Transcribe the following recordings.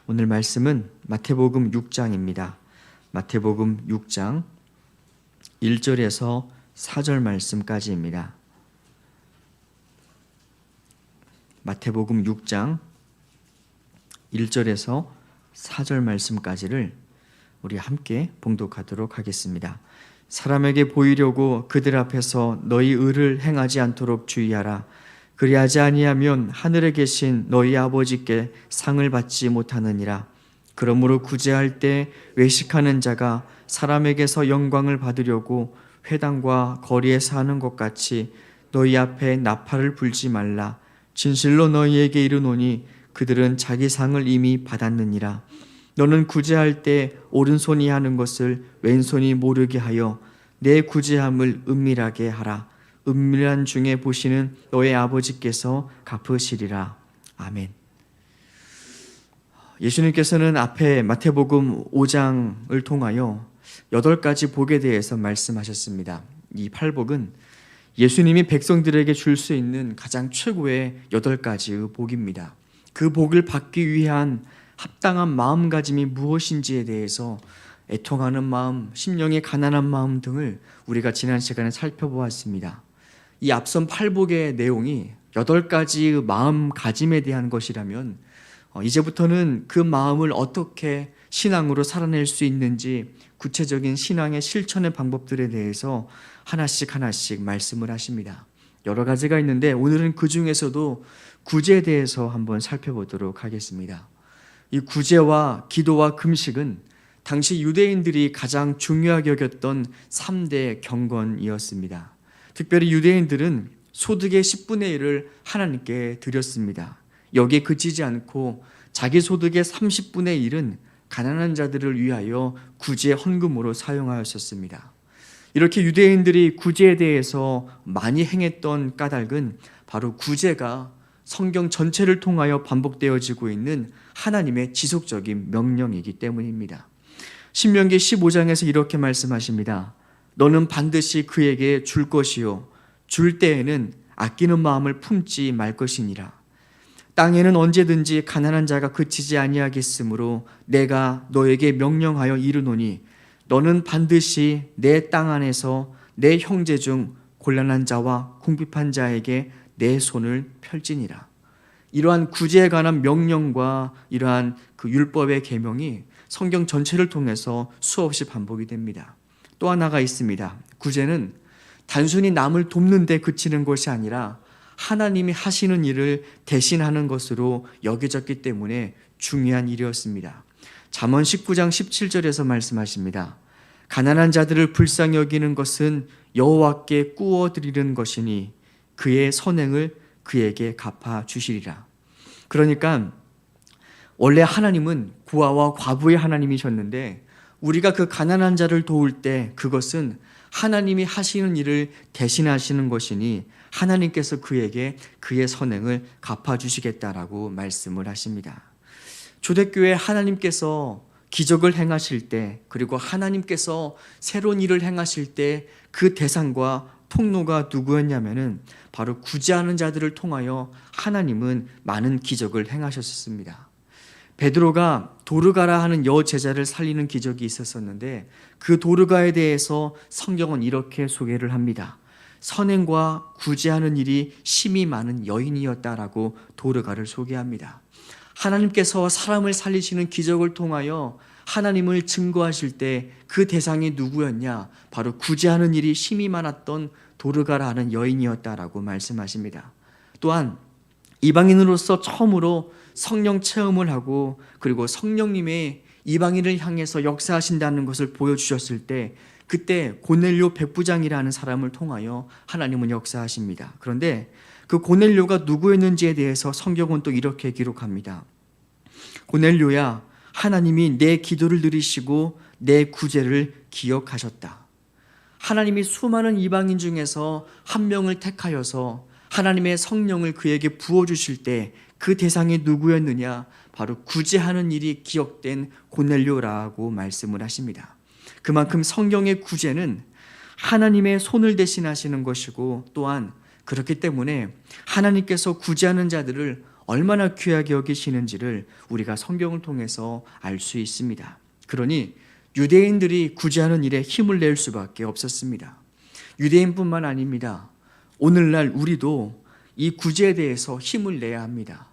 오늘 말씀은 마태복음 6장입니다. 마태복음 6장 1절에서 4절 말씀까지입니다. 마태복음 6장 1절에서 4절 말씀까지를 우리 함께 봉독하도록 하겠습니다. 사람에게 보이려고 그들 앞에서 너희 의를 행하지 않도록 주의하라. 그리하지 아니하면 하늘에 계신 너희 아버지께 상을 받지 못하느니라. 그러므로 구제할 때 외식하는 자가 사람에게서 영광을 받으려고 회당과 거리에서 하는 것 같이 너희 앞에 나팔을 불지 말라. 진실로 너희에게 이르노니 그들은 자기 상을 이미 받았느니라. 너는 구제할 때 오른손이 하는 것을 왼손이 모르게 하여 내 구제함을 은밀하게 하라. 은밀한 중에 보시는 너의 아버지께서 갚으시리라. 아멘. 예수님께서는 앞에 마태복음 5장을 통하여 8가지 복에 대해서 말씀하셨습니다. 이 팔복은 예수님이 백성들에게 줄 수 있는 가장 최고의 8가지의 복입니다. 그 복을 받기 위한 합당한 마음가짐이 무엇인지에 대해서 애통하는 마음, 심령의 가난한 마음 등을 우리가 지난 시간에 살펴보았습니다. 이 앞선 팔복의 내용이 8가지의 마음가짐에 대한 것이라면 이제부터는 그 마음을 어떻게 신앙으로 살아낼 수 있는지 구체적인 신앙의 실천의 방법들에 대해서 하나씩 말씀을 하십니다. 여러 가지가 있는데 오늘은 그 중에서도 구제에 대해서 한번 살펴보도록 하겠습니다. 이 구제와 기도와 금식은 당시 유대인들이 가장 중요하게 여겼던 3대 경건이었습니다. 특별히 유대인들은 소득의 10분의 1을 하나님께 드렸습니다. 여기에 그치지 않고 자기 소득의 30분의 1은 가난한 자들을 위하여 구제 헌금으로 사용하였었습니다. 이렇게 유대인들이 구제에 대해서 많이 행했던 까닭은 바로 구제가 성경 전체를 통하여 반복되어지고 있는 하나님의 지속적인 명령이기 때문입니다. 신명기 15장에서 이렇게 말씀하십니다. 너는 반드시 그에게 줄 것이요 줄 때에는 아끼는 마음을 품지 말 것이니라. 땅에는 언제든지 가난한 자가 그치지 아니하겠으므로 내가 너에게 명령하여 이르노니 너는 반드시 내 땅 안에서 내 형제 중 곤란한 자와 궁핍한 자에게 내 손을 펼지니라. 이러한 구제에 관한 명령과 이러한 그 율법의 계명이 성경 전체를 통해서 수없이 반복이 됩니다. 또 하나가 있습니다. 구제는 단순히 남을 돕는 데 그치는 것이 아니라 하나님이 하시는 일을 대신하는 것으로 여겨졌기 때문에 중요한 일이었습니다. 잠언 19장 17절에서 말씀하십니다. 가난한 자들을 불쌍히 여기는 것은 여호와께 꾸어드리는 것이니 그의 선행을 그에게 갚아주시리라. 그러니까 원래 하나님은 고아와 과부의 하나님이셨는데 우리가 그 가난한 자를 도울 때 그것은 하나님이 하시는 일을 대신하시는 것이니 하나님께서 그에게 그의 선행을 갚아주시겠다라고 말씀을 하십니다. 초대교회 하나님께서 기적을 행하실 때 그리고 하나님께서 새로운 일을 행하실 때 그 대상과 통로가 누구였냐면은 바로 구제하는 자들을 통하여 하나님은 많은 기적을 행하셨습니다. 베드로가 도르가라 하는 여제자를 살리는 기적이 있었었는데 그 도르가에 대해서 성경은 이렇게 소개를 합니다. 선행과 구제하는 일이 심히 많은 여인이었다라고 도르가를 소개합니다. 하나님께서 사람을 살리시는 기적을 통하여 하나님을 증거하실 때 그 대상이 누구였냐? 바로 구제하는 일이 심히 많았던 도르가라 하는 여인이었다라고 말씀하십니다. 또한 이방인으로서 처음으로 성령 체험을 하고 그리고 성령님의 이방인을 향해서 역사하신다는 것을 보여주셨을 때 그때 고넬료 백부장이라는 사람을 통하여 하나님은 역사하십니다. 그런데 그 고넬료가 누구였는지에 대해서 성경은 또 이렇게 기록합니다. 고넬료야, 하나님이 내 기도를 들으시고 내 구제를 기억하셨다. 하나님이 수많은 이방인 중에서 한 명을 택하여서 하나님의 성령을 그에게 부어주실 때 그 대상이 누구였느냐? 바로 구제하는 일이 기억된 고넬료라고 말씀을 하십니다. 그만큼 성경의 구제는 하나님의 손을 대신하시는 것이고 또한 그렇기 때문에 하나님께서 구제하는 자들을 얼마나 귀하게 여기시는지를 우리가 성경을 통해서 알 수 있습니다. 그러니 유대인들이 구제하는 일에 힘을 낼 수밖에 없었습니다. 유대인뿐만 아닙니다. 오늘날 우리도 이 구제에 대해서 힘을 내야 합니다.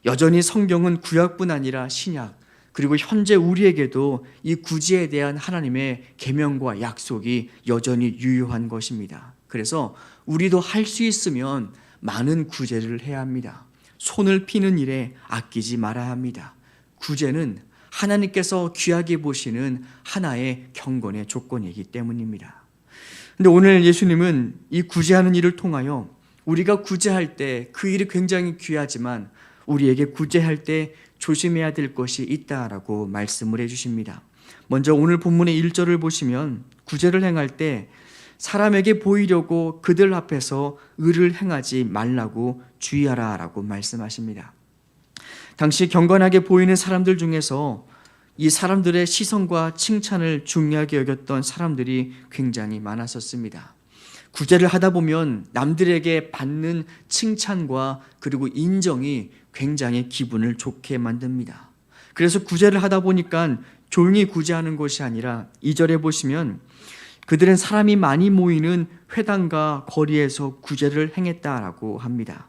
여전히 성경은 구약뿐 아니라 신약, 그리고 현재 우리에게도 이 구제에 대한 하나님의 계명과 약속이 여전히 유효한 것입니다. 그래서 우리도 할 수 있으면 많은 구제를 해야 합니다. 손을 피는 일에 아끼지 말아야 합니다. 구제는 하나님께서 귀하게 보시는 하나의 경건의 조건이기 때문입니다. 근데 오늘 예수님은 이 구제하는 일을 통하여 우리가 구제할 때 그 일이 굉장히 귀하지만 우리에게 구제할 때 조심해야 될 것이 있다라고 말씀을 해주십니다. 먼저 오늘 본문의 1절을 보시면 구제를 행할 때 사람에게 보이려고 그들 앞에서 의를 행하지 말라고 주의하라라고 말씀하십니다. 당시 경건하게 보이는 사람들 중에서 이 사람들의 시선과 칭찬을 중요하게 여겼던 사람들이 굉장히 많았었습니다. 구제를 하다 보면 남들에게 받는 칭찬과 그리고 인정이 굉장히 기분을 좋게 만듭니다. 그래서 구제를 하다 보니까 조용히 구제하는 것이 아니라 2절에 보시면 그들은 사람이 많이 모이는 회당과 거리에서 구제를 행했다라고 합니다.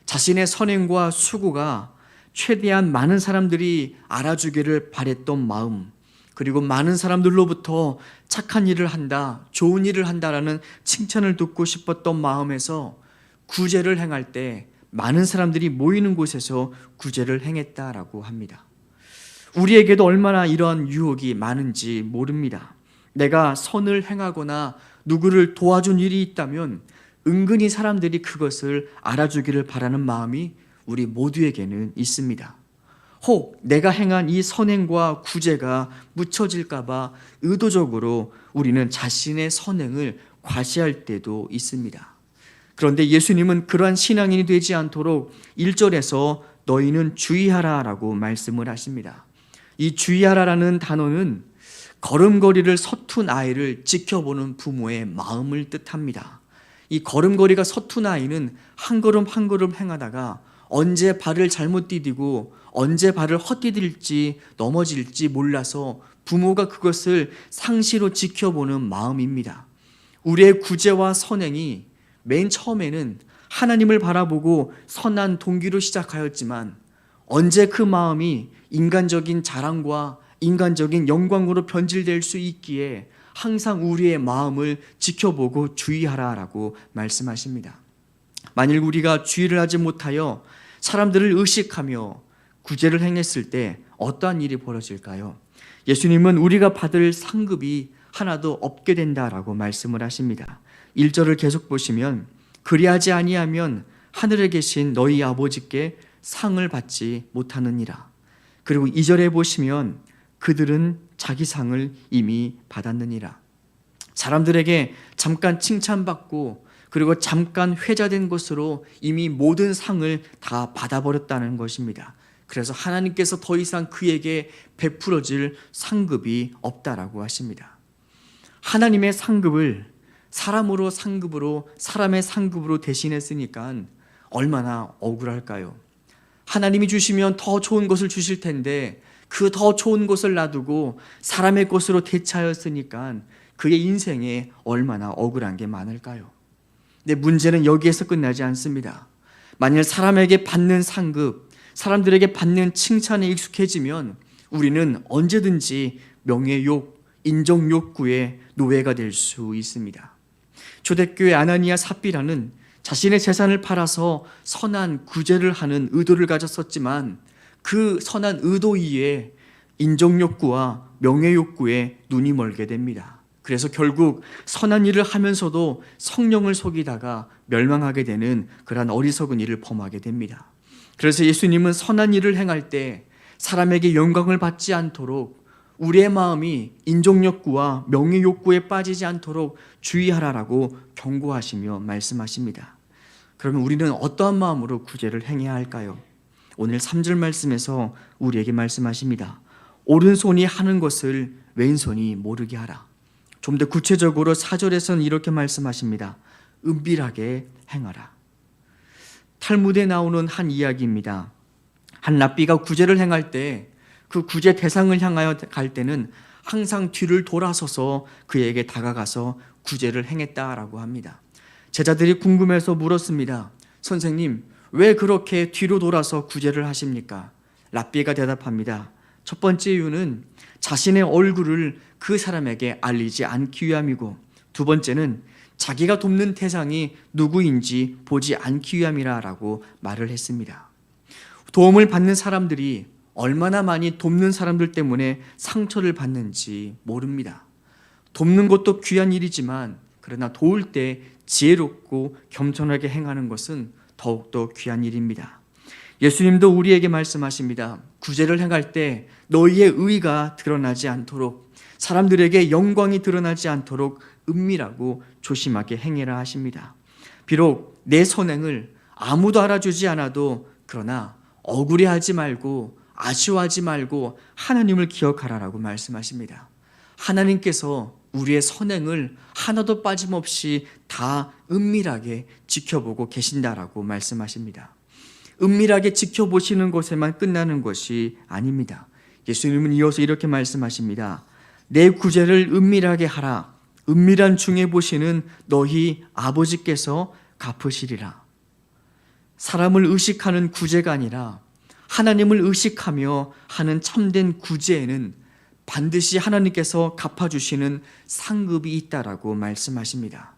자신의 선행과 수고가 최대한 많은 사람들이 알아주기를 바랬던 마음, 그리고 많은 사람들로부터 착한 일을 한다, 좋은 일을 한다라는 칭찬을 듣고 싶었던 마음에서 구제를 행할 때 많은 사람들이 모이는 곳에서 구제를 행했다라고 합니다. 우리에게도 얼마나 이러한 유혹이 많은지 모릅니다. 내가 선을 행하거나 누구를 도와준 일이 있다면 은근히 사람들이 그것을 알아주기를 바라는 마음이 우리 모두에게는 있습니다. 혹 내가 행한 이 선행과 구제가 묻혀질까 봐 의도적으로 우리는 자신의 선행을 과시할 때도 있습니다. 그런데 예수님은 그러한 신앙인이 되지 않도록 1절에서 너희는 주의하라라고 말씀을 하십니다. 이 주의하라라는 단어는 걸음걸이를 서툰 아이를 지켜보는 부모의 마음을 뜻합니다. 이 걸음걸이가 서툰 아이는 한 걸음 한 걸음 행하다가 언제 발을 잘못 디디고 언제 발을 헛디딜지 넘어질지 몰라서 부모가 그것을 상시로 지켜보는 마음입니다. 우리의 구제와 선행이 맨 처음에는 하나님을 바라보고 선한 동기로 시작하였지만 언제 그 마음이 인간적인 자랑과 인간적인 영광으로 변질될 수 있기에 항상 우리의 마음을 지켜보고 주의하라라고 말씀하십니다. 만일 우리가 주의를 하지 못하여 사람들을 의식하며 구제를 행했을 때 어떠한 일이 벌어질까요? 예수님은 우리가 받을 상급이 하나도 없게 된다라고 말씀을 하십니다. 1절을 계속 보시면 그리하지 아니하면 하늘에 계신 너희 아버지께 상을 받지 못하느니라. 그리고 2절에 보시면 그들은 자기 상을 이미 받았느니라. 사람들에게 잠깐 칭찬받고 그리고 잠깐 회자된 것으로 이미 모든 상을 다 받아버렸다는 것입니다. 그래서 하나님께서 더 이상 그에게 베풀어질 상급이 없다라고 하십니다. 하나님의 상급을 사람으로 상급으로 사람의 상급으로 대신했으니까 얼마나 억울할까요? 하나님이 주시면 더 좋은 것을 주실 텐데 그 더 좋은 것을 놔두고 사람의 것으로 대체하였으니까 그의 인생에 얼마나 억울한 게 많을까요? 근데 문제는 여기에서 끝나지 않습니다. 만일 사람에게 받는 상급, 사람들에게 받는 칭찬에 익숙해지면 우리는 언제든지 명예욕, 인정욕구의 노예가 될 수 있습니다. 초대교회 아나니아 삽비라는 자신의 재산을 팔아서 선한 구제를 하는 의도를 가졌었지만 그 선한 의도 이외에 인정욕구와 명예욕구에 눈이 멀게 됩니다. 그래서 결국 선한 일을 하면서도 성령을 속이다가 멸망하게 되는 그러한 어리석은 일을 범하게 됩니다. 그래서 예수님은 선한 일을 행할 때 사람에게 영광을 받지 않도록 우리의 마음이 인정욕구와 명예욕구에 빠지지 않도록 주의하라라고 경고하시며 말씀하십니다. 그러면 우리는 어떠한 마음으로 구제를 행해야 할까요? 오늘 3절 말씀에서 우리에게 말씀하십니다. 오른손이 하는 것을 왼손이 모르게 하라. 좀 더 구체적으로 4절에서는 이렇게 말씀하십니다. 은밀하게 행하라. 탈무드에 나오는 한 이야기입니다. 한 랍비가 구제를 행할 때 그 구제 대상을 향하여 갈 때는 항상 뒤를 돌아서서 그에게 다가가서 구제를 행했다라고 합니다. 제자들이 궁금해서 물었습니다. 선생님, 왜 그렇게 뒤로 돌아서 구제를 하십니까? 랍비가 대답합니다. 첫 번째 이유는 자신의 얼굴을 그 사람에게 알리지 않기 위함이고, 두 번째는 자기가 돕는 대상이 누구인지 보지 않기 위함이라고 말을 했습니다. 도움을 받는 사람들이 얼마나 많이 돕는 사람들 때문에 상처를 받는지 모릅니다. 돕는 것도 귀한 일이지만 그러나 도울 때 지혜롭고 겸손하게 행하는 것은 더욱더 귀한 일입니다. 예수님도 우리에게 말씀하십니다. 구제를 행할 때 너희의 의가 드러나지 않도록, 사람들에게 영광이 드러나지 않도록 은밀하고 조심하게 행해라 하십니다. 비록 내 선행을 아무도 알아주지 않아도 그러나 억울해하지 말고 아쉬워하지 말고 하나님을 기억하라라고 말씀하십니다. 하나님께서 우리의 선행을 하나도 빠짐없이 다 은밀하게 지켜보고 계신다라고 말씀하십니다. 은밀하게 지켜보시는 것에만 끝나는 것이 아닙니다. 예수님은 이어서 이렇게 말씀하십니다. 내 구제를 은밀하게 하라. 은밀한 중에 보시는 너희 아버지께서 갚으시리라. 사람을 의식하는 구제가 아니라 하나님을 의식하며 하는 참된 구제에는 반드시 하나님께서 갚아주시는 상급이 있다라고 말씀하십니다.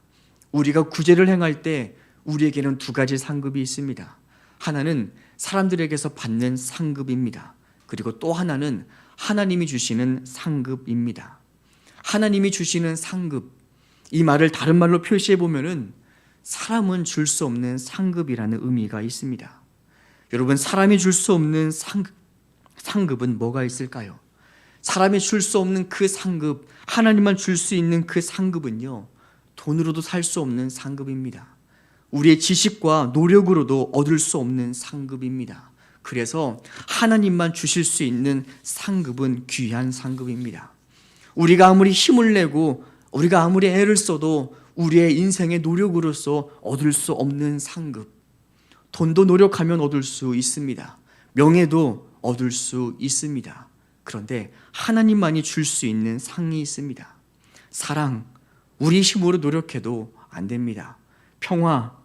우리가 구제를 행할 때 우리에게는 두 가지 상급이 있습니다. 하나는 사람들에게서 받는 상급입니다. 그리고 또 하나는 하나님이 주시는 상급입니다. 하나님이 주시는 상급, 이 말을 다른 말로 표시해 보면은 사람은 줄 수 없는 상급이라는 의미가 있습니다. 여러분, 사람이 줄 수 없는 상급은 뭐가 있을까요? 사람이 줄 수 없는 그 상급, 하나님만 줄 수 있는 그 상급은요, 돈으로도 살 수 없는 상급입니다. 우리의 지식과 노력으로도 얻을 수 없는 상급입니다. 그래서 하나님만 주실 수 있는 상급은 귀한 상급입니다. 우리가 아무리 힘을 내고 우리가 아무리 애를 써도 우리의 인생의 노력으로서 얻을 수 없는 상급. 돈도 노력하면 얻을 수 있습니다. 명예도 얻을 수 있습니다. 그런데 하나님만이 줄 수 있는 상이 있습니다. 사랑, 우리 힘으로 노력해도 안 됩니다. 평화,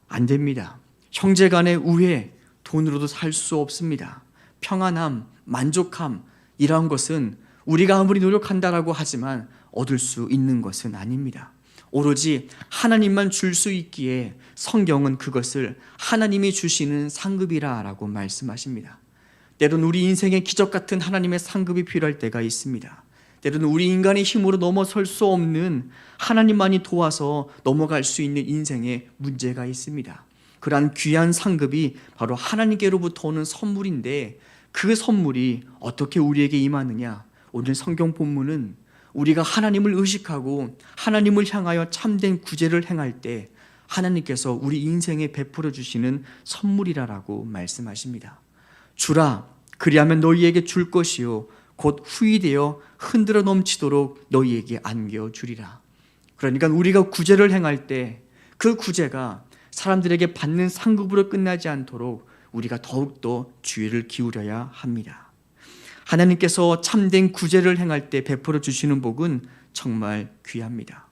안 됩니다. 형제 간의 우애, 돈으로도 살 수 없습니다. 평안함, 만족함, 이러한 것은 우리가 아무리 노력한다라고 하지만 얻을 수 있는 것은 아닙니다. 오로지 하나님만 줄 수 있기에 성경은 그것을 하나님이 주시는 상급이라고 말씀하십니다. 때로는 우리 인생의 기적 같은 하나님의 상급이 필요할 때가 있습니다. 때로는 우리 인간의 힘으로 넘어설 수 없는 하나님만이 도와서 넘어갈 수 있는 인생의 문제가 있습니다. 그러한 귀한 상급이 바로 하나님께로부터 오는 선물인데, 그 선물이 어떻게 우리에게 임하느냐? 오늘 성경 본문은 우리가 하나님을 의식하고 하나님을 향하여 참된 구제를 행할 때 하나님께서 우리 인생에 베풀어 주시는 선물이라고 말씀하십니다. 주라, 그리하면 너희에게 줄 것이요 곧 후히되어 흔들어 넘치도록 너희에게 안겨주리라. 그러니까 우리가 구제를 행할 때 그 구제가 사람들에게 받는 상급으로 끝나지 않도록 우리가 더욱더 주의를 기울여야 합니다. 하나님께서 참된 구제를 행할 때 베풀어 주시는 복은 정말 귀합니다.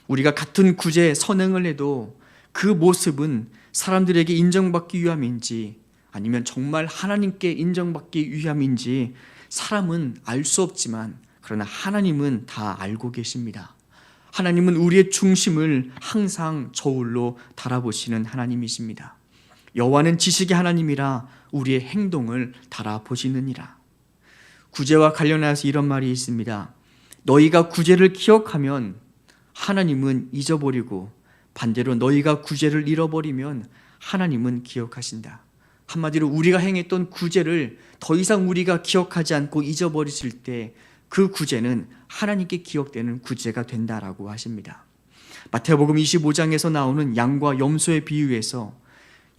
우리가 같은 구제, 선행을 해도 그 모습은 사람들에게 인정받기 위함인지 아니면 정말 하나님께 인정받기 위함인지 사람은 알 수 없지만 그러나 하나님은 다 알고 계십니다. 하나님은 우리의 중심을 항상 저울로 달아보시는 하나님이십니다. 여호와는 지식의 하나님이라 우리의 행동을 달아보시느니라. 구제와 관련해서 이런 말이 있습니다. 너희가 구제를 기억하면 하나님은 잊어버리고 반대로 너희가 구제를 잃어버리면 하나님은 기억하신다. 한마디로 우리가 행했던 구제를 더 이상 우리가 기억하지 않고 잊어버리실 때 그 구제는 하나님께 기억되는 구제가 된다라고 하십니다. 마태복음 25장에서 나오는 양과 염소의 비유에서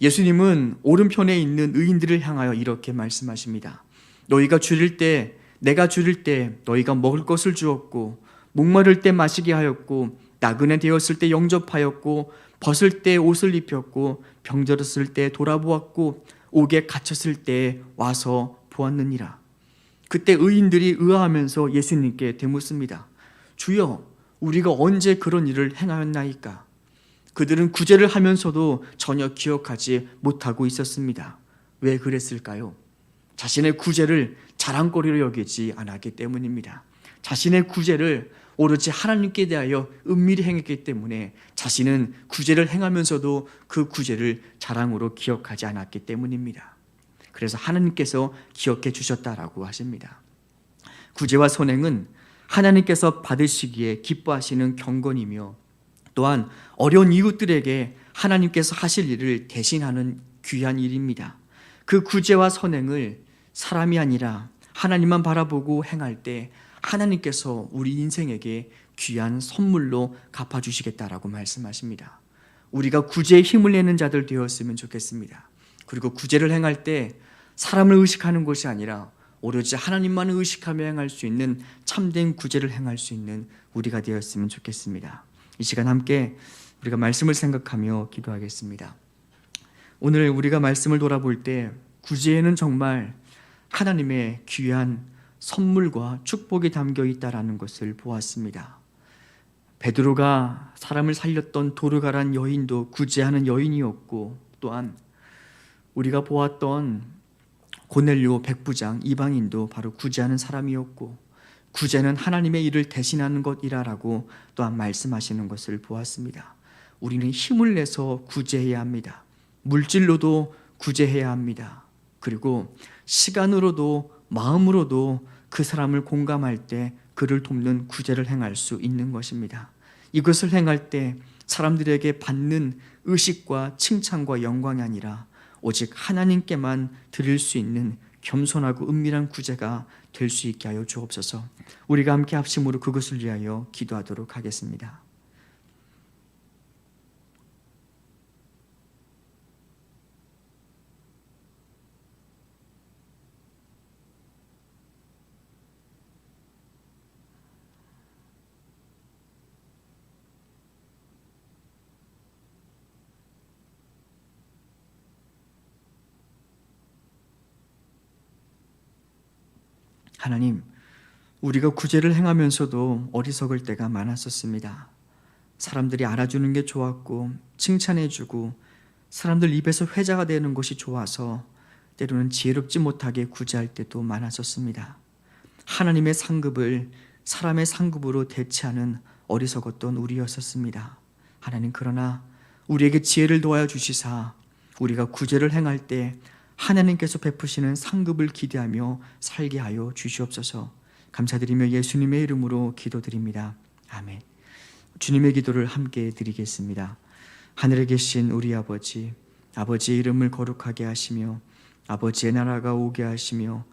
예수님은 오른편에 있는 의인들을 향하여 이렇게 말씀하십니다. 너희가 줄일 때, 내가 줄일 때 너희가 먹을 것을 주었고 목마를 때 마시게 하였고 나그네 되었을 때 영접하였고 벗을 때 옷을 입혔고 병들었을 때 돌아보았고 옥에 갇혔을 때 와서 보았느니라. 그때 의인들이 의아하면서 예수님께 되묻습니다. 주여, 우리가 언제 그런 일을 행하였나이까? 그들은 구제를 하면서도 전혀 기억하지 못하고 있었습니다. 왜 그랬을까요? 자신의 구제를 자랑거리로 여기지 않았기 때문입니다. 자신의 구제를 오로지 하나님께 대하여 은밀히 행했기 때문에 자신은 구제를 행하면서도 그 구제를 자랑으로 기억하지 않았기 때문입니다. 그래서 하나님께서 기억해 주셨다라고 하십니다. 구제와 선행은 하나님께서 받으시기에 기뻐하시는 경건이며 또한 어려운 이웃들에게 하나님께서 하실 일을 대신하는 귀한 일입니다. 그 구제와 선행을 사람이 아니라 하나님만 바라보고 행할 때 하나님께서 우리 인생에게 귀한 선물로 갚아주시겠다라고 말씀하십니다. 우리가 구제에 힘을 내는 자들 되었으면 좋겠습니다. 그리고 구제를 행할 때 사람을 의식하는 것이 아니라 오로지 하나님만을 의식하며 행할 수 있는 참된 구제를 행할 수 있는 우리가 되었으면 좋겠습니다. 이 시간 함께 우리가 말씀을 생각하며 기도하겠습니다. 오늘 우리가 말씀을 돌아볼 때 구제에는 정말 하나님의 귀한 선물과 축복이 담겨 있다라는 것을 보았습니다. 베드로가 사람을 살렸던 도르가란 여인도 구제하는 여인이었고, 또한 우리가 보았던 고넬료 백부장 이방인도 바로 구제하는 사람이었고, 구제는 하나님의 일을 대신하는 것이라고 또한 말씀하시는 것을 보았습니다. 우리는 힘을 내서 구제해야 합니다. 물질로도 구제해야 합니다. 그리고 시간으로도 마음으로도 그 사람을 공감할 때 그를 돕는 구제를 행할 수 있는 것입니다. 이것을 행할 때 사람들에게 받는 의식과 칭찬과 영광이 아니라 오직 하나님께만 드릴 수 있는 겸손하고 은밀한 구제가 될 수 있게 하여 주옵소서. 우리가 함께 합심으로 그것을 위하여 기도하도록 하겠습니다. 하나님, 우리가 구제를 행하면서도 어리석을 때가 많았었습니다. 사람들이 알아주는 게 좋았고 칭찬해주고 사람들 입에서 회자가 되는 것이 좋아서 때로는 지혜롭지 못하게 구제할 때도 많았었습니다. 하나님의 상급을 사람의 상급으로 대체하는 어리석었던 우리였었습니다. 하나님, 그러나 우리에게 지혜를 도와여 주시사 우리가 구제를 행할 때 하나님께서 베푸시는 상급을 기대하며 살게 하여 주시옵소서. 감사드리며 예수님의 이름으로 기도드립니다. 아멘. 주님의 기도를 함께 드리겠습니다. 하늘에 계신 우리 아버지, 아버지의 이름을 거룩하게 하시며 아버지의 나라가 오게 하시며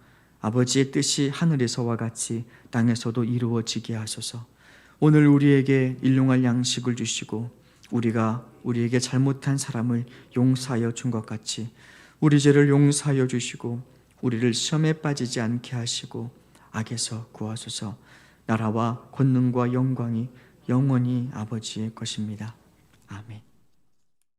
아버지의 뜻이 하늘에서와 같이 땅에서도 이루어지게 하소서. 오늘 우리에게 일용할 양식을 주시고 우리가 우리에게 잘못한 사람을 용서하여 준 것 같이 우리 죄를 용서하여 주시고 우리를 시험에 빠지지 않게 하시고 악에서 구하소서. 나라와 권능과 영광이 영원히 아버지의 것입니다. 아멘.